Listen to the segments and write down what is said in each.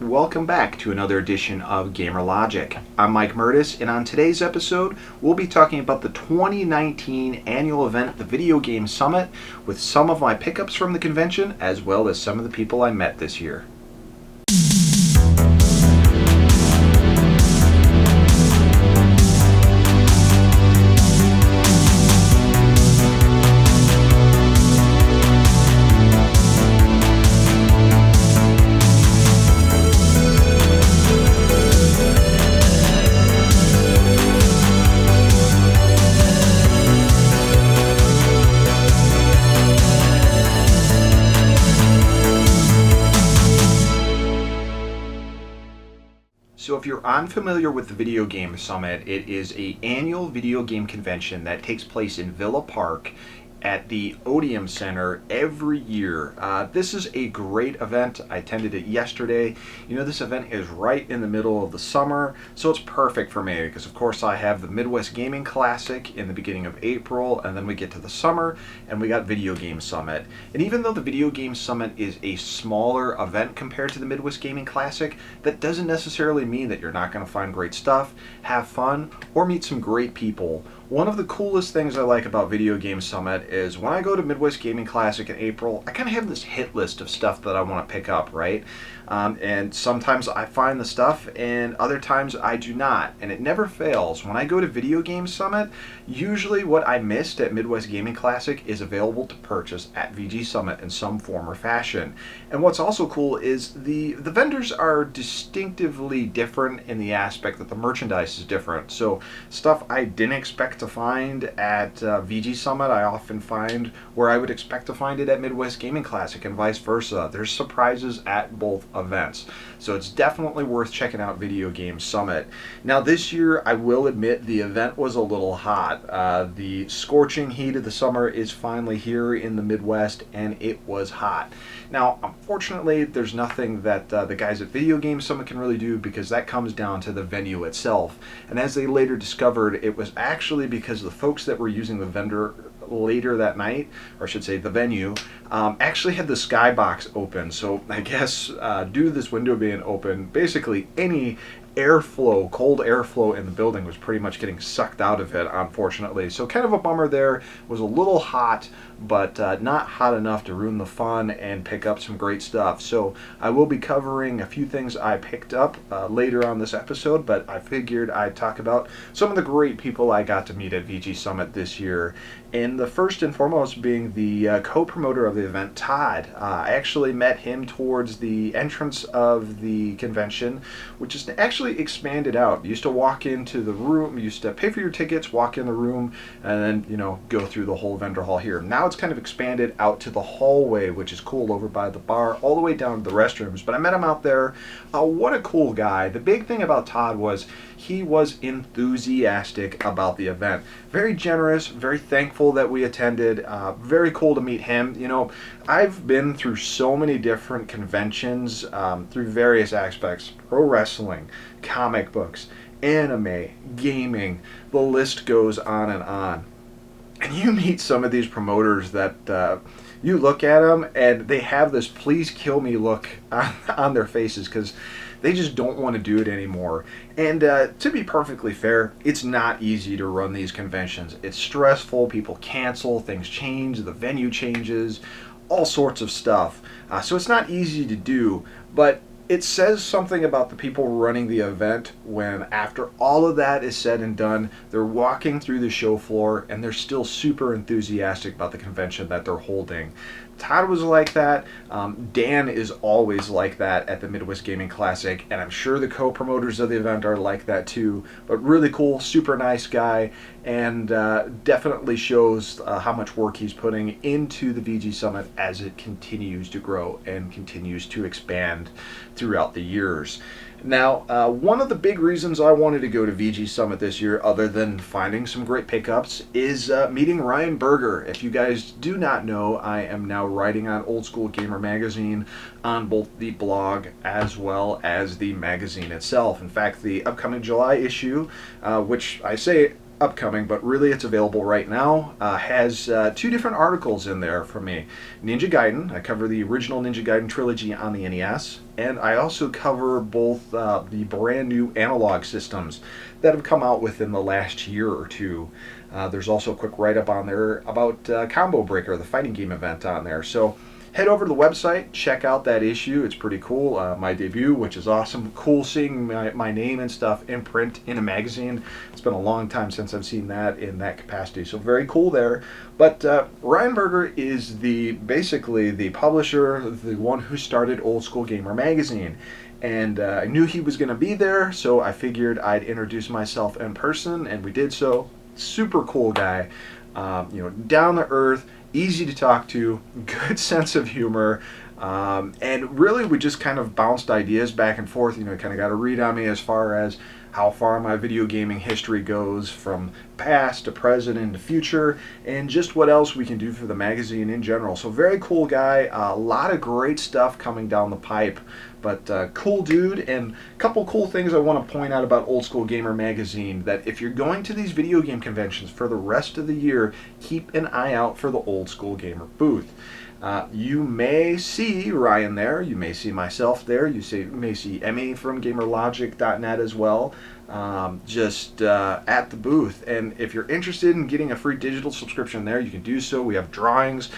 Welcome back to another edition of Gamer Logic. I'm Mike Murtis, and on today's episode, we'll be talking about the 2019 annual event, the Video Game Summit, with some of my pickups from the convention, as well as some of the people I met this year. So if you're unfamiliar with the Video Game Summit, it is an annual video game convention that takes place in Villa Park at the Odeum Center every year. This is a great event. I attended it yesterday. You know, this event is right in the middle of the summer, so it's perfect for me because, of course, I have the Midwest Gaming Classic in the beginning of April, and then we get to the summer, and we got Video Game Summit. And even though the Video Game Summit is a smaller event compared to the Midwest Gaming Classic, that doesn't necessarily mean that you're not going to find great stuff, have fun, or meet some great people. One of the coolest things I like about Video Game Summit is when I go to Midwest Gaming Classic in April, I kind of have this hit list of stuff that I want to pick up, right? And sometimes I find the stuff and other times I do not. And it never fails. When I go to Video Game Summit, usually what I missed at Midwest Gaming Classic is available to purchase at VG Summit in some form or fashion. And what's also cool is the vendors are distinctively different in the aspect that the merchandise is different. So stuff I didn't expect to find at VG Summit, I often find where I would expect to find it at Midwest Gaming Classic and vice versa. There's surprises at both events. So it's definitely worth checking out Video Game Summit. Now this year, I will admit the event was a little hot. The scorching heat of the summer is finally here in the Midwest, and it was hot. Now, unfortunately, there's nothing that the guys at Video Game Summit can really do because that comes down to the venue itself. And as they later discovered, it was actually because the folks that were using the vendor later that night, or I should say the venue, actually had the skybox open. So I guess due to this window being open, basically any airflow, cold airflow in the building was pretty much getting sucked out of it, unfortunately. So kind of a bummer there. It was a little hot, but not hot enough to ruin the fun and pick up some great stuff. So I will be covering a few things I picked up later on this episode, but I figured I'd talk about some of the great people I got to meet at VG Summit this year. And the first and foremost being the co-promoter of the event, Todd. I actually met him towards the entrance of the convention, which is actually expanded out. You used to walk into the room, you used to pay for your tickets, walk in the room, and then, you know, go through the whole vendor hall here. Now it's kind of expanded out to the hallway, which is cool, over by the bar, all the way down to the restrooms. But I met him out there. What a cool guy. The big thing about Todd was he was enthusiastic about the event. Very generous, very thankful that we attended. Very cool to meet him. You know, I've been through so many different conventions through various aspects. Pro wrestling, comic books, anime, gaming, the list goes on and on. And you meet some of these promoters that you look at them and they have this please kill me look on their faces because they just don't want to do it anymore. And to be perfectly fair, it's not easy to run these conventions. It's stressful, people cancel, things change, the venue changes, all sorts of stuff. So it's not easy to do, but it says something about the people running the event when, after all of that is said and done, they're walking through the show floor and they're still super enthusiastic about the convention that they're holding. Todd was like that. Dan is always like that at the Midwest Gaming Classic, and I'm sure the co-promoters of the event are like that too. But really cool, super nice guy, and definitely shows how much work he's putting into the VG Summit as it continues to grow and continues to expand throughout the years. Now, one of the big reasons I wanted to go to VG Summit this year, other than finding some great pickups, is meeting Ryan Berger. If you guys do not know, I am now writing on Old School Gamer magazine on both the blog as well as the magazine itself. In fact, the upcoming July issue, which I say upcoming, but really it's available right now. Has 2 different articles in there from me. Ninja Gaiden, I cover the original Ninja Gaiden trilogy on the NES, and I also cover both the brand new analog systems that have come out within the last year or two. There's also a quick write-up on there about Combo Breaker, the fighting game event on there. So head over to the website, check out that issue. It's pretty cool. My debut, which is awesome. Cool seeing my name and stuff in print in a magazine. It's been a long time since I've seen that in that capacity, so very cool there. But Ryan Berger is basically the publisher, the one who started Old School Gamer magazine. And I knew he was going to be there, so I figured I'd introduce myself in person, and we did so. Super cool guy, down to earth, easy to talk to, good sense of humor, and really we just kind of bounced ideas back and forth. Kind of got a read on me as far as how far my video gaming history goes from past to present and to future, and just what else we can do for the magazine in general. So very cool guy, a lot of great stuff coming down the pipe, but cool dude. And a couple cool things I want to point out about Old School Gamer magazine, that if you're going to these video game conventions for the rest of the year, keep an eye out for the Old School Gamer booth. You may see Ryan there, you may see myself there, you may see Emmy from GamerLogic.net as well, just at the booth. And if you're interested in getting a free digital subscription there, you can do so. We have drawings.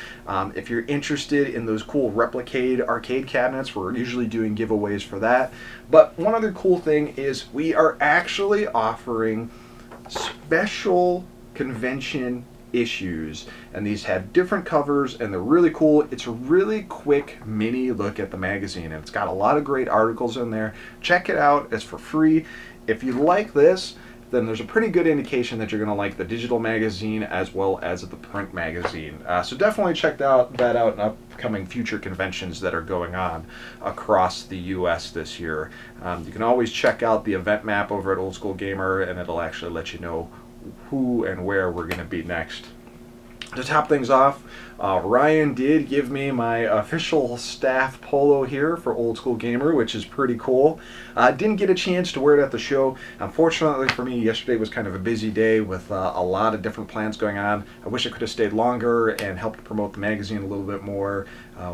If you're interested in those cool Replicade arcade cabinets, we're usually doing giveaways for that. But one other cool thing is we are actually offering special convention issues, and these have different covers and they're really cool. It's a really quick mini look at the magazine, and it's got a lot of great articles in there. Check it out, it's for free. If you like this, then there's a pretty good indication that you're going to like the digital magazine as well as the print magazine. So definitely check that out in upcoming future conventions that are going on across the US this year. You can always check out the event map over at Old School Gamer, and it'll actually let you know who and where we're going to be next. To top things off, Ryan did give me my official staff polo here for Old School Gamer, which is pretty cool. Didn't get a chance to wear it at the show. Unfortunately for me, yesterday was kind of a busy day with a lot of different plans going on. I wish I could have stayed longer and helped promote the magazine a little bit more,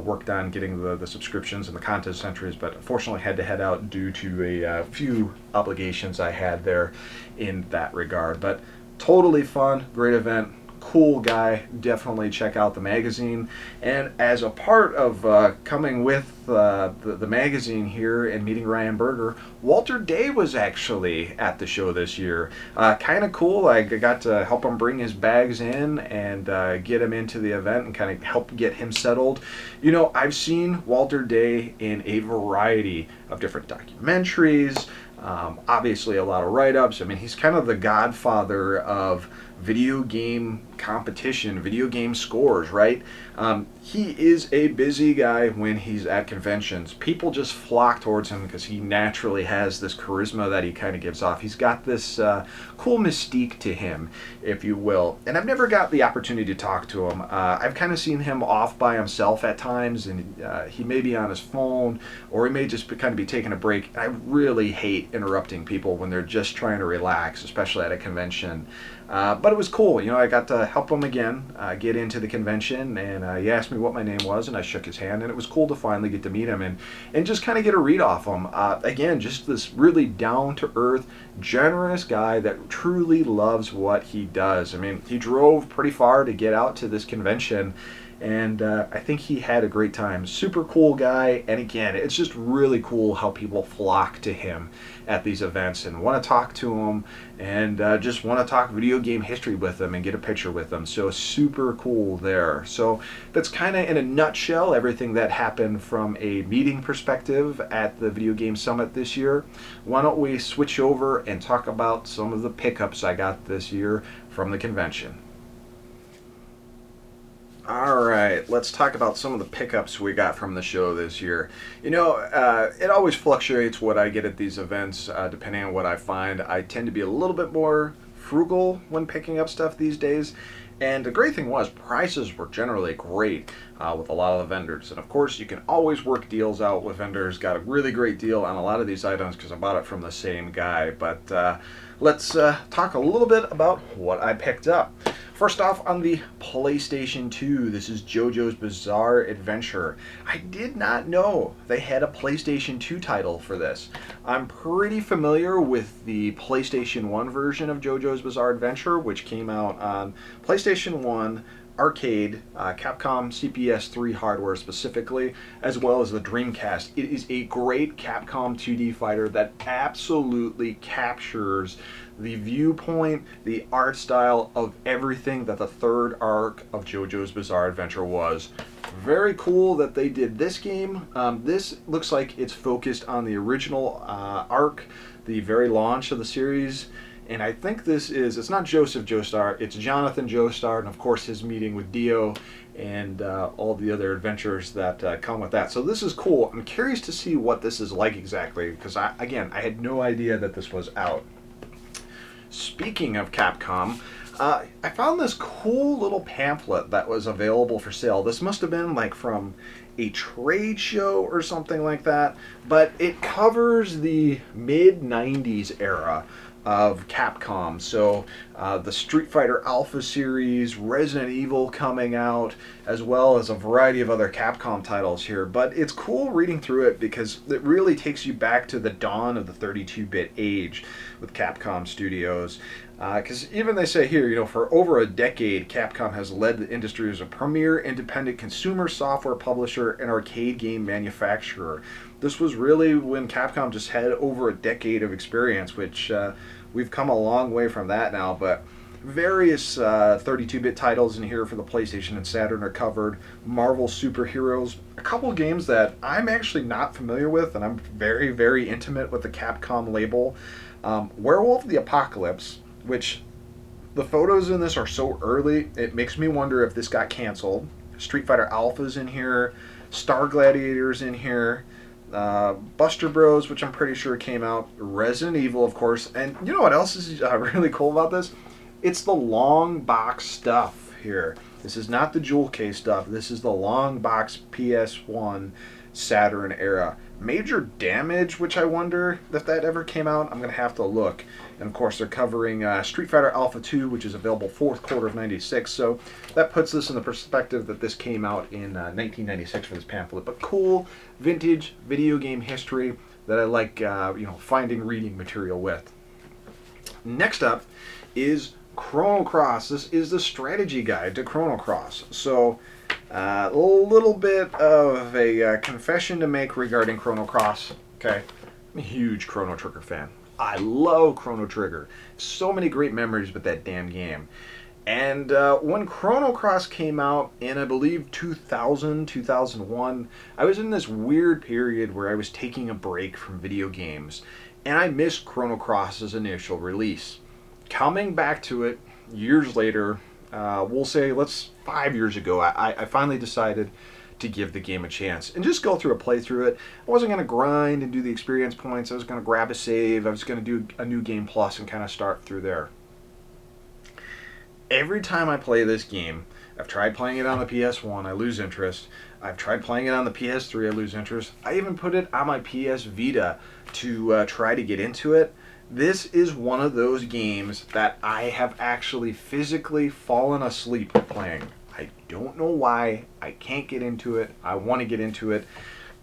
worked on getting the subscriptions and the contest entries, but unfortunately had to head out due to a few obligations I had there in that regard. But totally fun, great event. Cool guy, definitely check out the magazine. And as a part of coming with the magazine here and meeting Ryan Berger, Walter Day was actually at the show this year. Kind of cool. I got to help him bring his bags in and get him into the event and kind of help get him settled. I've seen Walter Day in a variety of different documentaries, obviously a lot of write-ups. I mean, he's kind of the godfather of video game competition, video game scores, right? He is a busy guy when he's at conventions. People just flock towards him because he naturally has this charisma that he kind of gives off. He's got this cool mystique to him, if you will. And I've never got the opportunity to talk to him. I've kind of seen him off by himself at times, and he may be on his phone, or he may just kind of be taking a break. I really hate interrupting people when they're just trying to relax, especially at a convention. But it was cool. I got to help him again get into the convention, and he asked me what my name was, and I shook his hand, and it was cool to finally get to meet him and just kind of get a read off him. Again, just this really down-to-earth, generous guy that truly loves what he does. I mean, he drove pretty far to get out to this convention, and I think he had a great time. Super cool guy, and again, it's just really cool how people flock to him at these events and want to talk to him and just want to talk video game history with him and get a picture with him. So super cool there. So that's kind of in a nutshell everything that happened from a meeting perspective at the Video Game Summit this year. Why don't we switch over and talk about some of the pickups I got this year from the convention. Alright, let's talk about some of the pickups we got from the show this year. It always fluctuates what I get at these events, depending on what I find. I tend to be a little bit more frugal when picking up stuff these days, And the great thing was, prices were generally great with a lot of the vendors. And of course, you can always work deals out with vendors. Got a really great deal on a lot of these items because I bought it from the same guy. But let's talk a little bit about what I picked up. First off, on the PlayStation 2, this is JoJo's Bizarre Adventure. I did not know they had a PlayStation 2 title for this. I'm pretty familiar with the PlayStation 1 version of JoJo's Bizarre Adventure, which came out on PlayStation 1, arcade, Capcom CPS3 hardware specifically, as well as the Dreamcast. It is a great Capcom 2D fighter that absolutely captures the viewpoint, the art style of everything that the third arc of JoJo's Bizarre Adventure was. Very cool that they did this game. This looks like it's focused on the original arc, the very launch of the series. And I think this is, it's not Joseph Joestar, it's Jonathan Joestar, and of course his meeting with Dio and all the other adventures that come with that. So this is cool. I'm curious to see what this is like exactly, because again, I had no idea that this was out. Speaking of Capcom, I found this cool little pamphlet that was available for sale. This must have been like from a trade show or something like that, but it covers the mid-90s era of Capcom. So the Street Fighter Alpha series, Resident Evil coming out, as well as a variety of other Capcom titles here. But it's cool reading through it because it really takes you back to the dawn of the 32-bit age with Capcom Studios. Because even they say here, you know, for over a decade, Capcom has led the industry as a premier independent consumer software publisher and arcade game manufacturer. This was really when Capcom just had over a decade of experience, which we've come a long way from that now, but various 32-bit titles in here for the PlayStation and Saturn are covered. Marvel Superheroes, a couple of games that I'm actually not familiar with, and I'm very, very intimate with the Capcom label. Werewolf the Apocalypse, which the photos in this are so early, it makes me wonder if this got canceled. Street Fighter Alpha's in here, Star Gladiator's in here, Buster Bros, which I'm pretty sure came out, Resident Evil, of course, and you know what else is really cool about this? It's the long box stuff here. This is not the jewel case stuff. This is the long box PS1 Saturn era. Major Damage, which I wonder if that ever came out. I'm going to have to look. And of course, they're covering Street Fighter Alpha 2, which is available fourth quarter of '96. So that puts this in the perspective that this came out in 1996 for this pamphlet. But cool, vintage video game history that I like, finding reading material with. Next up is Chrono Cross. This is the strategy guide to Chrono Cross. So a little bit of a confession to make regarding Chrono Cross. Okay, I'm a huge Chrono Trigger fan. I love Chrono Trigger. So many great memories with that damn game. And when Chrono Cross came out in, I believe, 2000, 2001, I was in this weird period where I was taking a break from video games, and I missed Chrono Cross's initial release. Coming back to it years later, we'll say, 5 years ago, I finally decided to give the game a chance and just go through a playthrough it. I wasn't going to grind and do the experience points. I was going to grab a save. I was going to do a new game plus and kind of start through there. Every time I play this game, I've tried playing it on the PS1, I lose interest. I've tried playing it on the PS3, I lose interest. I even put it on my PS Vita to try to get into it. This is one of those games that I have actually physically fallen asleep playing. I don't know why. I can't get into it. I want to get into it.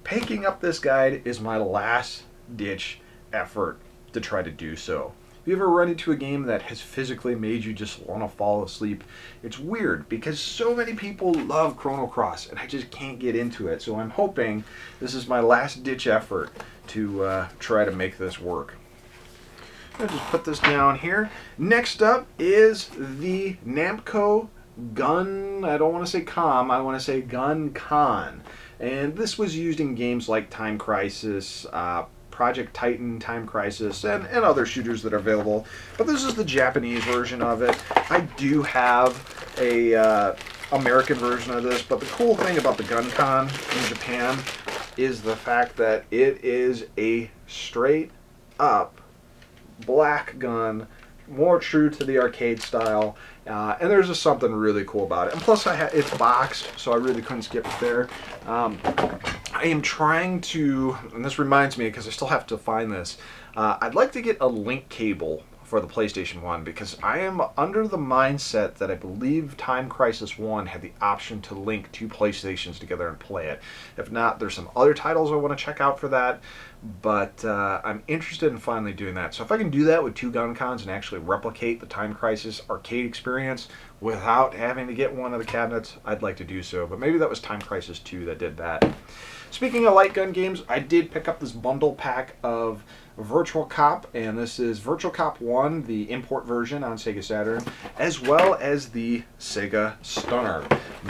Picking up this guide is my last ditch effort to try to do so. If you ever run into a game that has physically made you just want to fall asleep, it's weird because so many people love Chrono Cross and I just can't get into it. So I'm hoping this is my last ditch effort to try to make this work. I'll just put this down here. Next up is the Namco Gun, I don't want to say COM, I want to say Gun Con. And this was used in games like Time Crisis, Project Titan, Time Crisis, and other shooters that are available. But this is the Japanese version of it. I do have a American version of this, but the cool thing about the Gun Con in Japan is the fact that it is a straight up black gun more true to the arcade style, and there's just something really cool about it. And plus, it's boxed, so I really couldn't skip it there. I am trying to, and this reminds me because I still have to find this. I'd like to get a link cable for the PlayStation 1 because I am under the mindset that I believe Time Crisis 1 had the option to link two PlayStations together and play it. If not, there's some other titles I want to check out for that, but I'm interested in finally doing that. So if I can do that with two gun cons and actually replicate the Time Crisis arcade experience without having to get one of the cabinets, I'd like to do so. But maybe that was Time Crisis 2 that did that. Speaking of light gun games, I did pick up this bundle pack of Virtual Cop, and this is Virtual Cop 1, the import version on Sega Saturn, as well as the Sega Stunner.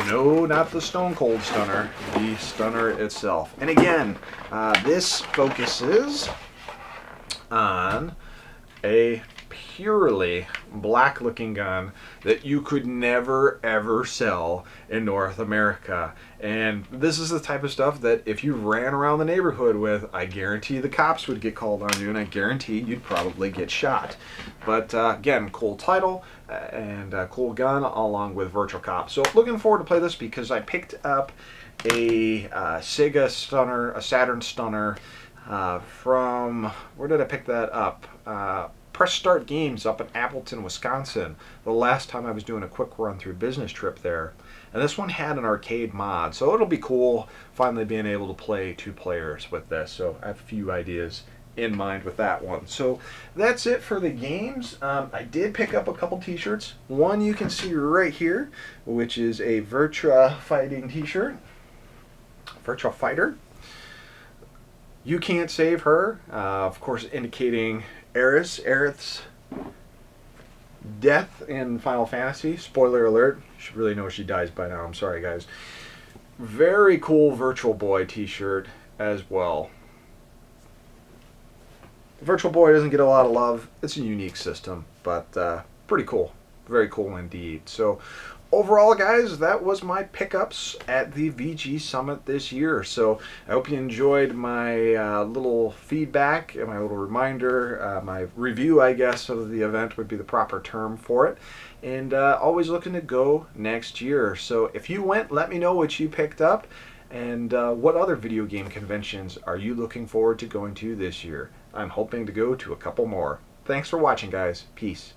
No, not the Stone Cold Stunner, the Stunner itself. And again, this focuses on a purely black looking gun that you could never ever sell in North America. And this is the type of stuff that if you ran around the neighborhood with, I guarantee the cops would get called on you, and I guarantee you'd probably get shot. But again, cool title and cool gun along with Virtual Cop. So looking forward to play this because I picked up a Sega Stunner, a Saturn Stunner from, where did I pick that up? Press Start Games up in Appleton, Wisconsin, the last time I was doing a quick run through business trip there. And this one had an arcade mod, so it'll be cool finally being able to play two players with this. So I have a few ideas in mind with that one. So that's it for the games. I did pick up a couple t-shirts. One you can see right here, which is a Virtua Fighting t-shirt. Virtua Fighter. You can't save her, of course indicating Aerith's death in Final Fantasy. Spoiler alert. You should really know she dies by now. I'm sorry, guys. Very cool Virtual Boy t-shirt as well. Virtual Boy doesn't get a lot of love. It's a unique system, but pretty cool. Very cool indeed. So overall, guys, that was my pickups at the VG Summit this year. So I hope you enjoyed my little feedback and my little reminder, my review, I guess, of the event would be the proper term for it. And always looking to go next year. So if you went, let me know what you picked up and what other video game conventions are you looking forward to going to this year. I'm hoping to go to a couple more. Thanks for watching, guys. Peace.